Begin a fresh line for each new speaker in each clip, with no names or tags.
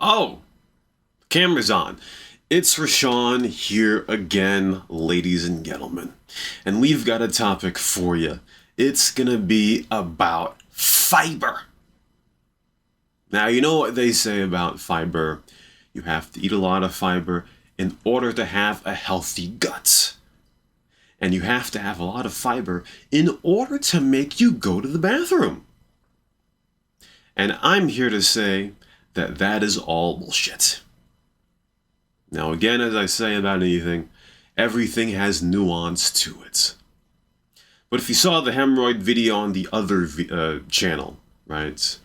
Oh, camera's on. It's Rashawn here again, ladies and gentlemen. And we've got a topic for you. It's gonna be about fiber. Now, you know what they say about fiber. You have to eat a lot of fiber in order to have a healthy gut. And you have to have a lot of fiber in order to make you go to the bathroom. And I'm here to say that that is all bullshit. Now, again, as I say about anything, everything has nuance to it. But if you saw the hemorrhoid video on the other channel, right?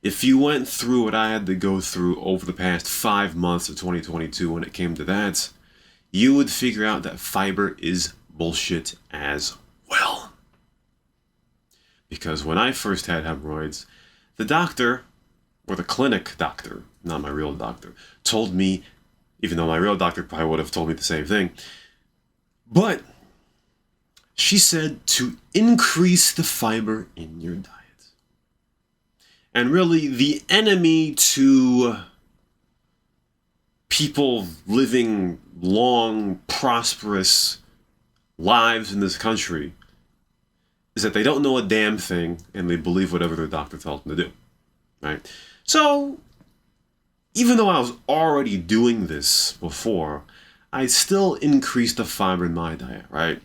If you went through what I had to go through over the past 5 months of 2022 when it came to that, you would figure out that fiber is bullshit as well. Because when I first had hemorrhoids, the doctor, or the clinic doctor, not my real doctor, told me, even though my real doctor probably would have told me the same thing, but she said to increase the fiber in your diet. And really, the enemy to people living long, prosperous lives in this country is that they don't know a damn thing and they believe whatever their doctor tells them to do, right? So, even though I was already doing this before, I still increased the fiber in my diet, right?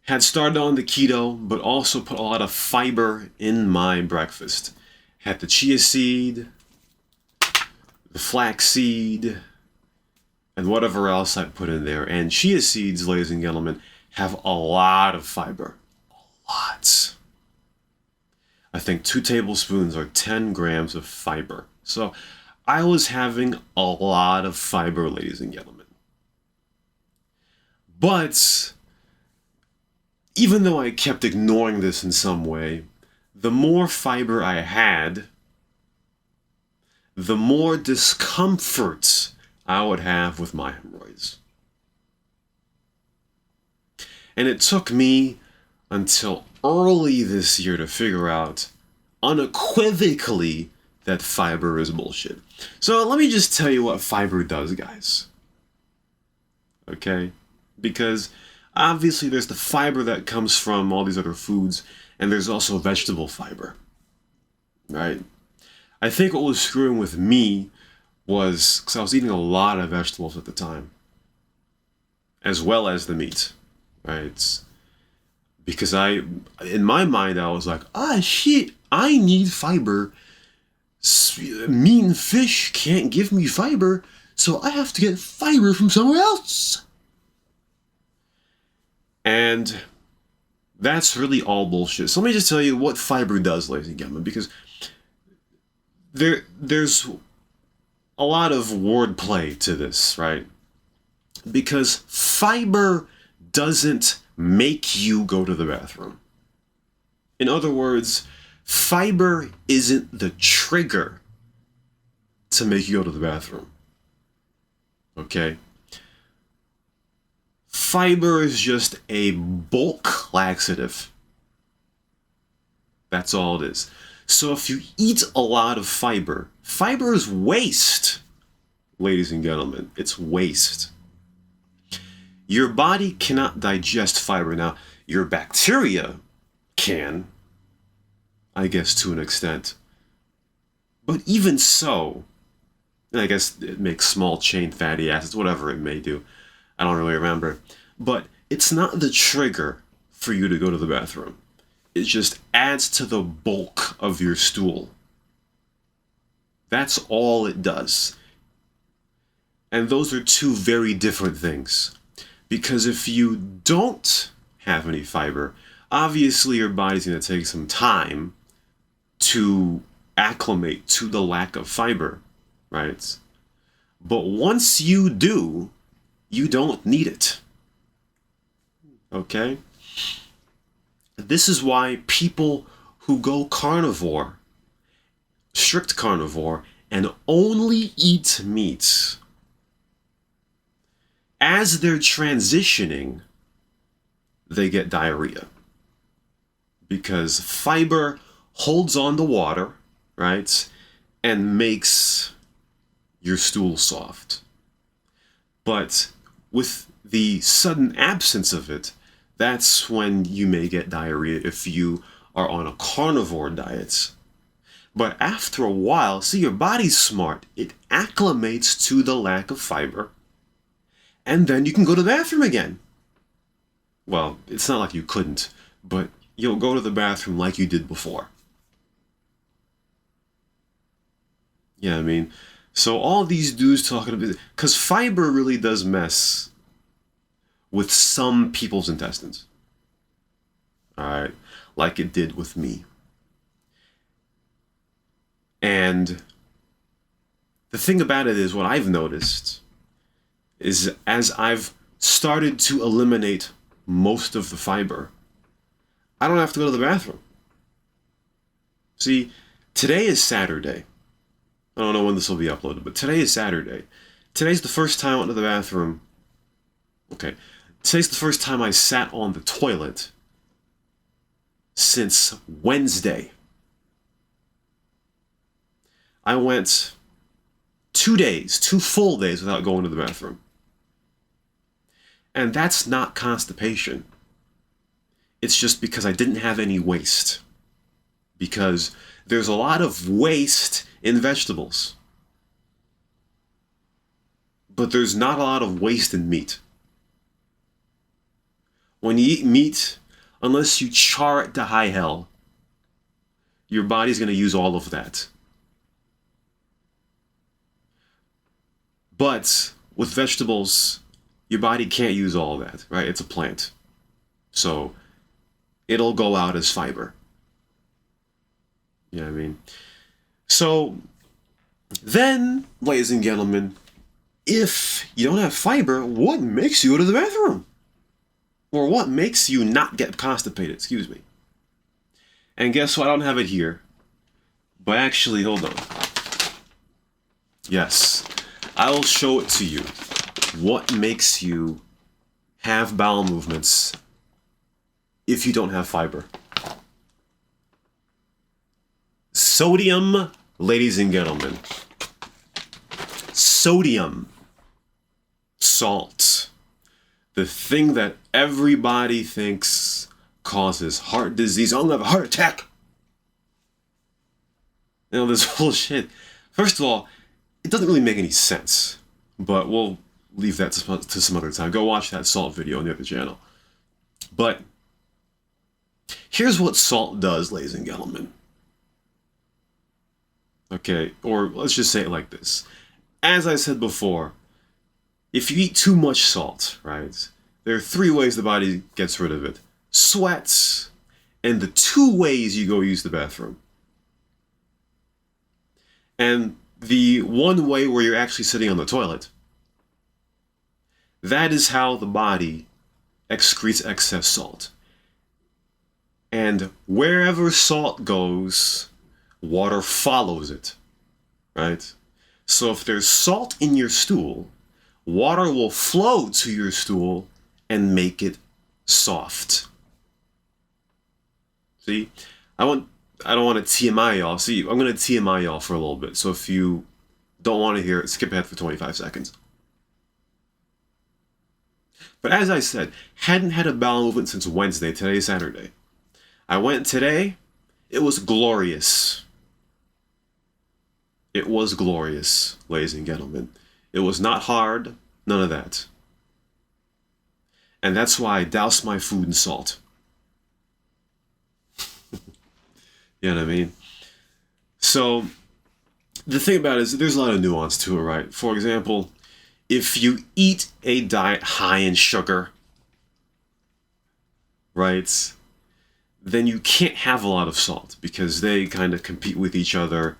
Had started on the keto, but also put a lot of fiber in my breakfast. Had the chia seed, the flax seed, and whatever else I put in there. And chia seeds, ladies and gentlemen, have a lot of fiber. A lot. I think 2 tablespoons are 10 grams of fiber. So I was having a lot of fiber, ladies and gentlemen. But even though I kept ignoring this in some way, the more fiber I had, the more discomfort I would have with my hemorrhoids. And it took me until early this year to figure out unequivocally that fiber is bullshit. So let me just tell you what fiber does, guys. Okay? Because obviously there's the fiber that comes from all these other foods, and there's also vegetable fiber. Right? I think what was screwing with me was because I was eating a lot of vegetables at the time, as well as the meat. Right? Because in my mind, I was like, shit, I need fiber. Meat and fish can't give me fiber, so I have to get fiber from somewhere else. And that's really all bullshit. So let me just tell you what fiber does, ladies and gentlemen, because there's a lot of wordplay to this, right? Because fiber doesn't make you go to the bathroom. In other words, fiber isn't the trigger to make you go to the bathroom. Okay? Fiber is just a bulk laxative. That's all it is. So if you eat a lot of fiber, fiber is waste, ladies and gentlemen. It's waste. Your body cannot digest fiber. Now, your bacteria can, I guess, to an extent. But even so, and I guess it makes small chain fatty acids, whatever it may do. I don't really remember. But it's not the trigger for you to go to the bathroom. It just adds to the bulk of your stool. That's all it does. And those are two very different things. Because if you don't have any fiber, obviously your body's going to take some time to acclimate to the lack of fiber, right? But once you do, you don't need it. Okay? This is why people who go carnivore, strict carnivore, and only eat meat, as they're transitioning, they get diarrhea. Because fiber holds on to water, right? and makes your stool soft. But with the sudden absence of it, that's when you may get diarrhea if you are on a carnivore diet. But after a while, see, your body's smart. It acclimates to the lack of fiber, and then you can go to the bathroom again. Well, it's not like you couldn't, but you'll go to the bathroom like you did before. Yeah, I mean, so all these dudes talking about, because fiber really does mess with some people's intestines. All right, like it did with me. And the thing about it is, what I've noticed is as I've started to eliminate most of the fiber, I don't have to go to the bathroom. See, today is Saturday. I don't know when this will be uploaded, but today is Saturday. Today's the first time I went to the bathroom. Okay. Today's the first time I sat on the toilet since Wednesday. I went 2 days, 2 full days without going to the bathroom. And that's not constipation. It's just because I didn't have any waste. Because there's a lot of waste in vegetables. But there's not a lot of waste in meat. When you eat meat, unless you char it to high hell, your body's going to use all of that. But with vegetables, your body can't use all of that, right? It's a plant. So it'll go out as fiber. You know what I mean? So then, ladies and gentlemen, if you don't have fiber, what makes you go to the bathroom? Or what makes you not get constipated? Excuse me. And guess what? I don't have it here. But actually, hold on. Yes, I will show it to you. What makes you have bowel movements if you don't have fiber? Sodium, ladies and gentlemen. Sodium. Salt. The thing that everybody thinks causes heart disease. I'm gonna have a heart attack. You know, this bullshit. First of all, it doesn't really make any sense. But we'll leave that to some other time. Go watch that salt video on the other channel. But here's what salt does, ladies and gentlemen. Okay, or let's just say it like this. As I said before, if you eat too much salt, right, there are 3 ways the body gets rid of it. Sweats, and the 2 ways you go use the bathroom. And the 1 way where you're actually sitting on the toilet, that is how the body excretes excess salt. And wherever salt goes, water follows it, right? So if there's salt in your stool, water will flow to your stool and make it soft. See, I don't want to TMI y'all. See, I'm going to TMI y'all for a little bit. So if you don't want to hear it, skip ahead for 25 seconds. But as I said, hadn't had a bowel movement since Wednesday. Today's Saturday. I went today. It was glorious. It was glorious, ladies and gentlemen. It was not hard, none of that. And that's why I douse my food in salt. You know what I mean? So, the thing about it is, there's a lot of nuance to it, right? For example, if you eat a diet high in sugar, right, then you can't have a lot of salt because they kind of compete with each other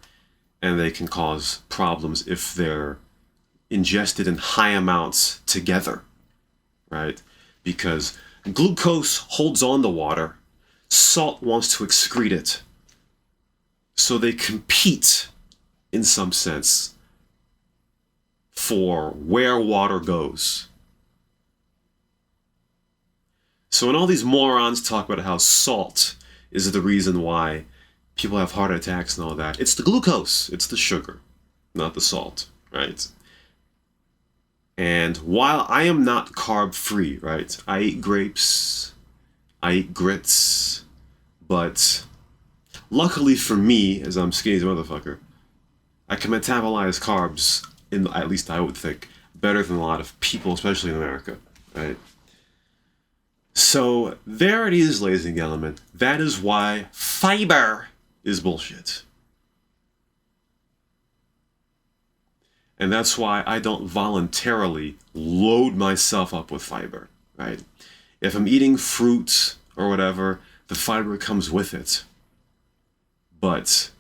and they can cause problems if they're ingested in high amounts together, right? Because glucose holds on to water, salt wants to excrete it. So they compete, in some sense, for where water goes. So when all these morons talk about how salt is the reason why people have heart attacks and all that. It's the glucose, it's the sugar, not the salt, right? And while I am not carb free, right? I eat grapes, I eat grits, but luckily for me, as I'm skinny as a motherfucker, I can metabolize carbs, in at least I would think, better than a lot of people, especially in America, right? So there it is, ladies and gentlemen. That is why fiber is bullshit. And that's why I don't voluntarily load myself up with fiber, right? If I'm eating fruit or whatever, the fiber comes with it. But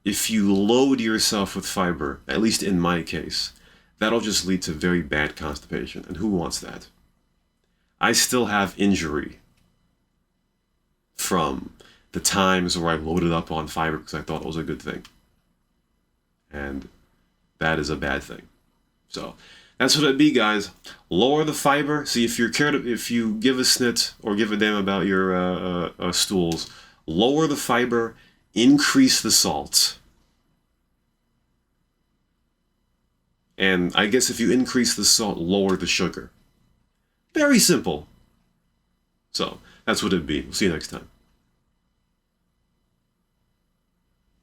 if you load yourself with fiber, at least in my case, that'll just lead to very bad constipation. And who wants that? I still have injury from the times where I loaded up on fiber because I thought it was a good thing. And that is a bad thing. So that's what it'd be, guys. Lower the fiber. See, if you give a snit or give a damn about your stools, lower the fiber, increase the salt. And I guess if you increase the salt, lower the sugar. Very simple. So that's what it'd be. We'll see you next time.